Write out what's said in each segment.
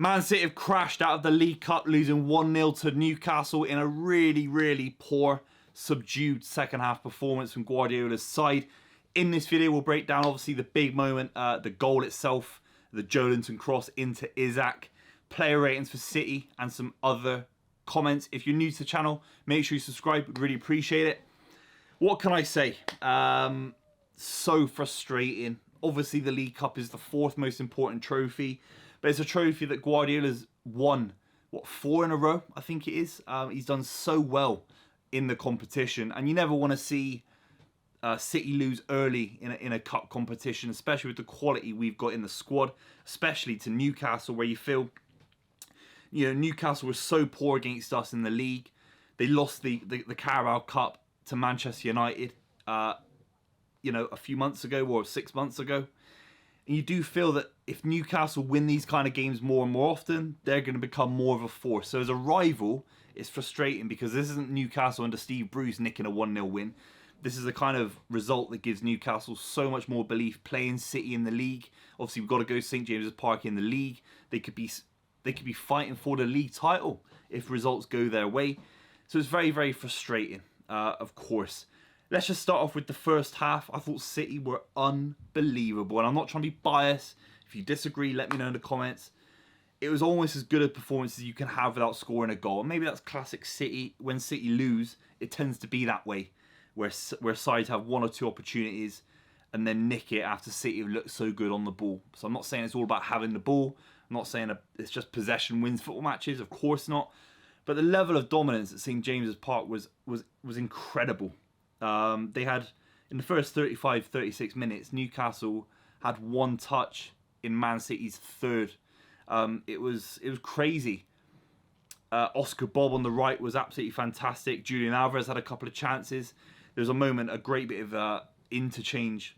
Man City have crashed out of the League Cup, losing 1-0 to Newcastle in a really, really poor, subdued second half performance from Guardiola's side. In this video, we'll break down, obviously, the big moment, the goal itself, the Joelinton cross into Isak, player ratings for City, and some other comments. If you're new to the channel, make sure you subscribe. We'd really appreciate it. What can I say? So frustrating. Obviously, the League Cup is the fourth most important trophy, but it's a trophy that Guardiola's won, what, 4 in a row, I think it is. He's done so well in the competition, and you never want to see City lose early in a cup competition, especially with the quality we've got in the squad, especially to Newcastle, where you feel, you know, Newcastle was so poor against us in the league. They lost the Carabao Cup to Manchester United, you know, a few months ago or 6 months ago. And you do feel that if Newcastle win these kind of games more and more often, they're going to become more of a force. So as a rival, it's frustrating because this isn't Newcastle under Steve Bruce nicking a 1-0 win. This is the kind of result that gives Newcastle so much more belief playing City in the league. Obviously, we've got to go St James's Park in the league. They could be fighting for the league title if results go their way. So it's very, very frustrating, of course. Let's just start off with the first half. I thought City were unbelievable, and I'm not trying to be biased. If you disagree, let me know in the comments. It was almost as good a performance as you can have without scoring a goal. Maybe that's classic City. When City lose, it tends to be that way, where sides have 1 or 2 opportunities and then nick it after City have looked so good on the ball. So I'm not saying it's all about having the ball. I'm not saying it's just possession wins football matches. Of course not. But the level of dominance at St James's Park was incredible. They had, in the first 35, 36 minutes, Newcastle had 1 touch in Man City's third. It was crazy. Oscar Bob on the right was absolutely fantastic. Julian Alvarez had a couple of chances. There was a moment, a great bit of interchange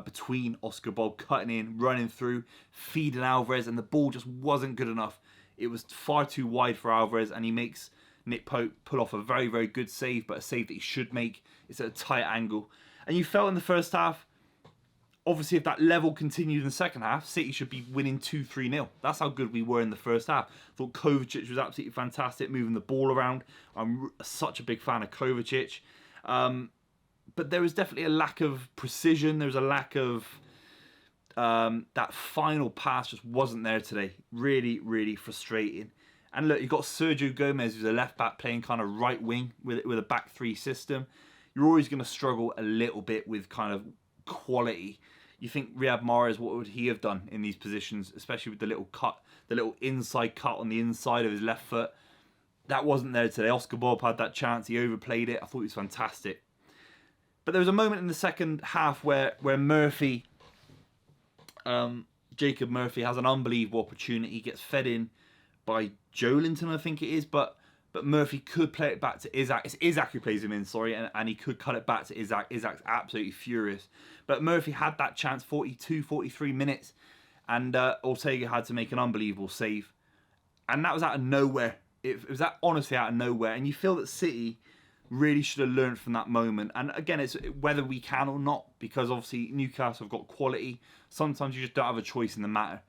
between Oscar Bob cutting in, running through, feeding Alvarez, and the ball just wasn't good enough. It was far too wide for Alvarez, and he makes Nick Pope pull off a very, very good save, but a save that he should make. It's at a tight angle. And you felt in the first half, obviously if that level continued in the second half, City should be winning 2-3-0. That's how good we were in the first half. I thought Kovacic was absolutely fantastic, moving the ball around. I'm such a big fan of Kovacic. But there was definitely a lack of precision. There was a lack of that final pass just wasn't there today. Really, really frustrating. And look, you've got Sergio Gomez, who's a left-back playing kind of right wing with a back 3 system. You're always going to struggle a little bit with kind of quality. You think Riyad Mahrez, what would he have done in these positions, especially with the little cut, the little inside cut on the inside of his left foot? That wasn't there today. Oscar Bob had that chance. He overplayed it. I thought he was fantastic. But there was a moment in the second half where Murphy, Jacob Murphy, has an unbelievable opportunity. He gets fed in by Joelinton, I think it is, but Murphy could play it back to Isak. It's Isak who plays him in, sorry, and he could cut it back to Isak. Isak's absolutely furious. But Murphy had that chance 42, 43 minutes, and Ortega had to make an unbelievable save. And that was out of nowhere. It was that honestly out of nowhere. And you feel that City really should have learned from that moment. And again, it's whether we can or not, because obviously Newcastle have got quality. Sometimes you just don't have a choice in the matter.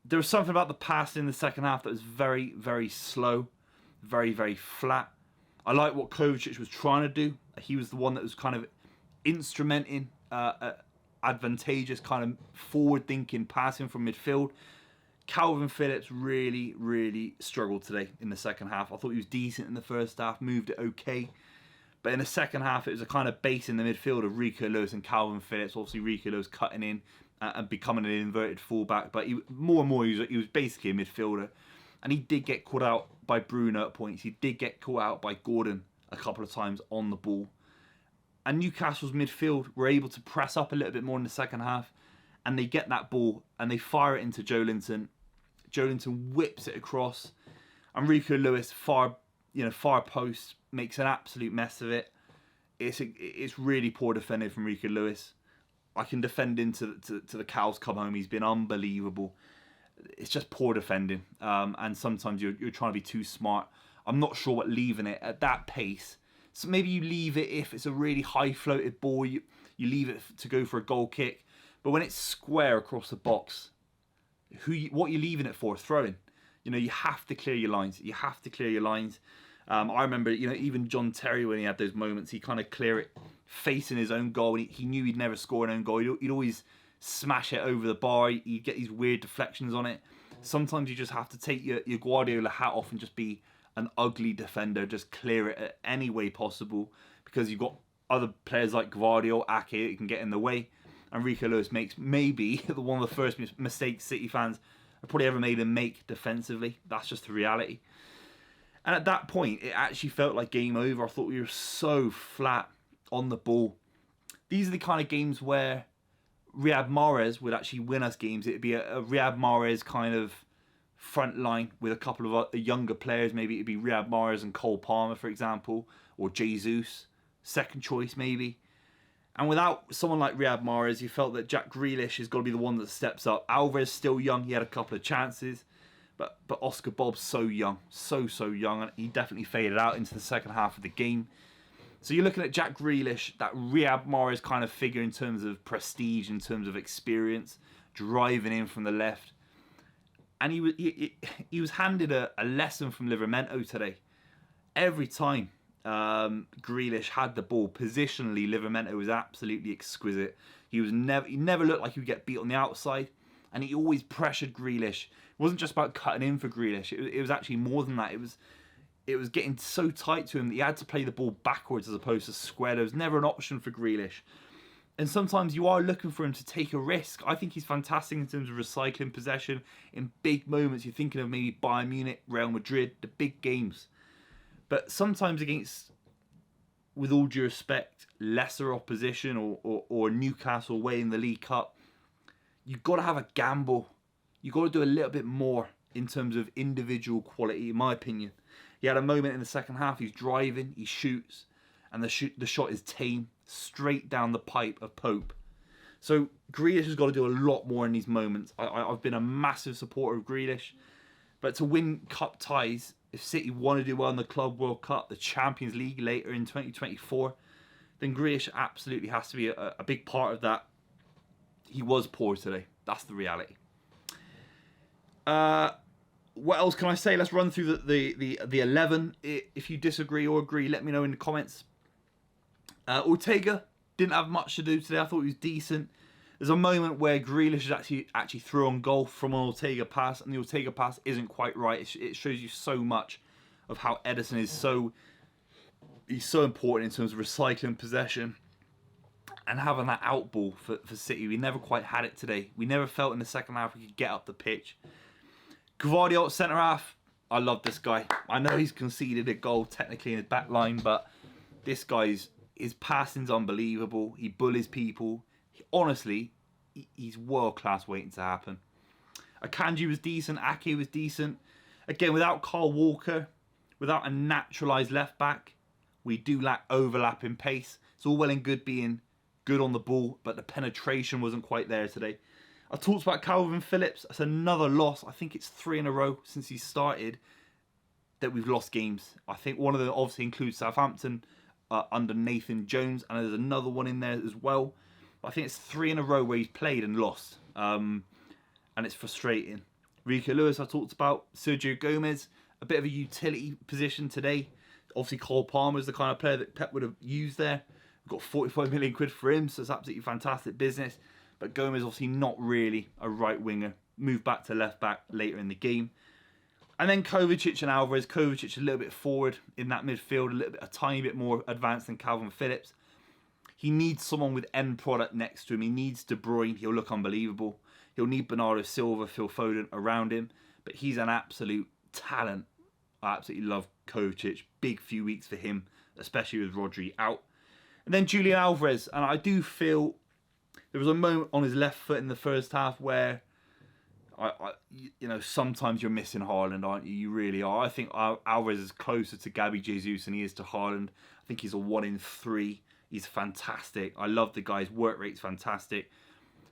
There was something about the pass in the second half that was very, very slow, very, very flat. I like what Kovacic was trying to do. He was the one that was kind of instrumenting advantageous kind of forward-thinking passing from midfield. Calvin Phillips really, really struggled today in the second half. I thought he was decent in the first half, moved it okay. But in the second half, it was a kind of base in the midfield of Rico Lewis and Calvin Phillips. Obviously, Rico Lewis cutting in and becoming an inverted fullback. But more and more, he was basically a midfielder. And he did get caught out by Bruno at points. He did get caught out by Gordon a couple of times on the ball. And Newcastle's midfield were able to press up a little bit more in the second half. And they get that ball and they fire it into Joelinton. Joelinton whips it across. And Rico Lewis, far post, makes an absolute mess of it. It's really poor defending from Rico Lewis. I can defend him to the cows come home. He's been unbelievable. It's just poor defending. And sometimes you're trying to be too smart. I'm not sure what leaving it at that pace. So maybe you leave it if it's a really high floated ball. You leave it to go for a goal kick. But when it's square across the box, what you're leaving it for, throwing. You know, you have to clear your lines. You have to clear your lines. I remember, you know, even John Terry, when he had those moments, he kind of clear it facing his own goal. He knew he'd never score an own goal. He'd always smash it over the bar. He'd get these weird deflections on it. Sometimes you just have to take your Guardiola hat off and just be an ugly defender. Just clear it any way possible, because you've got other players like Gvardiol, Ake, that can get in the way. And Rico Lewis makes maybe one of the first mistakes City fans have probably ever made him make defensively. That's just the reality. And at that point, it actually felt like game over. I thought we were so flat on the ball. These are the kind of games where Riyad Mahrez would actually win us games. It'd be a Riyad Mahrez kind of front line with a couple of younger players. Maybe it'd be Riyad Mahrez and Cole Palmer, for example, or Jesus, second choice maybe. And without someone like Riyad Mahrez, you felt that Jack Grealish has got to be the one that steps up. Alvarez still young. He had a couple of chances. But Oscar Bob's so young. So young. And he definitely faded out into the second half of the game. So you're looking at Jack Grealish, that Riyad Mahrez kind of figure in terms of prestige, in terms of experience, driving in from the left. And he was handed a lesson from Livramento today. Every time Grealish had the ball, positionally, Livramento was absolutely exquisite. He never looked like he would get beat on the outside, and he always pressured Grealish. It wasn't just about cutting in for Grealish. It was actually more than that. It was getting so tight to him that he had to play the ball backwards as opposed to square. There was never an option for Grealish. And sometimes you are looking for him to take a risk. I think he's fantastic in terms of recycling possession. In big moments, you're thinking of maybe Bayern Munich, Real Madrid, the big games. But sometimes against, with all due respect, lesser opposition or Newcastle away in the League Cup, you've got to have a gamble. You've got to do a little bit more in terms of individual quality, in my opinion. He had a moment in the second half, he's driving, he shoots, and the shot is tame, straight down the pipe of Pope. So Grealish has got to do a lot more in these moments. I've been a massive supporter of Grealish, but to win cup ties, if City want to do well in the Club World Cup, the Champions League later in 2024, then Grealish absolutely has to be a big part of that. He was poor today. That's the reality. What else can I say? Let's run through the 11. If you disagree or agree, let me know in the comments. Ortega didn't have much to do today. I thought he was decent. There's a moment where Grealish is actually through on goal from an Ortega pass, and the Ortega pass isn't quite right. It shows you so much of how Ederson is he's so important in terms of recycling possession and having that out ball for City. We never quite had it today. We never felt in the second half we could get up the pitch. Gvardiol at centre half. I love this guy. I know he's conceded a goal technically in his back line, but this guy's his passing's unbelievable. He bullies people. Honestly, he's world class waiting to happen. Akanji was decent. Ake was decent. Again, without Kyle Walker, without a naturalised left back, we do lack overlapping pace. It's all well and good being good on the ball, but the penetration wasn't quite there today. I talked about Calvin Phillips. That's another loss. I think it's 3 in a row since he started that we've lost games. I think one of them obviously includes Southampton under Nathan Jones, and there's another one in there as well. But I think it's 3 in a row where he's played and lost, and it's frustrating. Rico Lewis I talked about. Sergio Gomez, a bit of a utility position today. Obviously Cole Palmer is the kind of player that Pep would have used there. We've got 45 million quid for him, so it's absolutely fantastic business. But Gomez obviously not really a right winger. Moved back to left back later in the game. And then Kovacic and Alvarez. Kovacic a little bit forward in that midfield, a tiny bit more advanced than Calvin Phillips. He needs someone with end product next to him. He needs De Bruyne. He'll look unbelievable. He'll need Bernardo Silva, Phil Foden around him. But he's an absolute talent. I absolutely love Kovacic. Big few weeks for him, especially with Rodri out. And then Julian Alvarez. And I do feel there was a moment on his left foot in the first half where, sometimes you're missing Haaland, aren't you? You really are. I think Alvarez is closer to Gabby Jesus than he is to Haaland. I think he's a 1 in 3. He's fantastic. I love the guy's work rate's fantastic.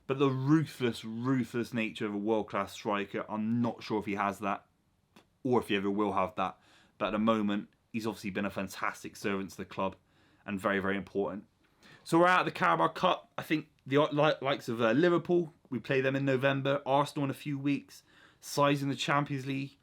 But the ruthless nature of a world-class striker, I'm not sure if he has that or if he ever will have that. But at the moment, he's obviously been a fantastic servant to the club and very, very important. So we're out of the Carabao Cup. I think The likes of Liverpool, we play them in November. Arsenal in a few weeks. Sides in the Champions League.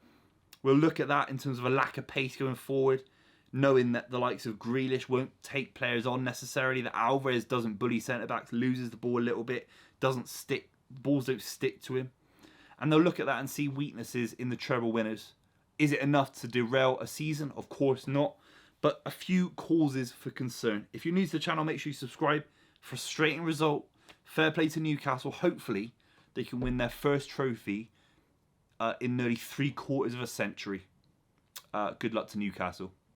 We'll look at that in terms of a lack of pace going forward, knowing that the likes of Grealish won't take players on necessarily, that Alvarez doesn't bully centre-backs, loses the ball a little bit, doesn't stick, balls don't stick to him. And they'll look at that and see weaknesses in the treble winners. Is it enough to derail a season? Of course not. But a few causes for concern. If you're new to the channel, make sure you subscribe. Frustrating result. Fair play to Newcastle. Hopefully, they can win their first trophy in nearly 3/4 of a century. Good luck to Newcastle.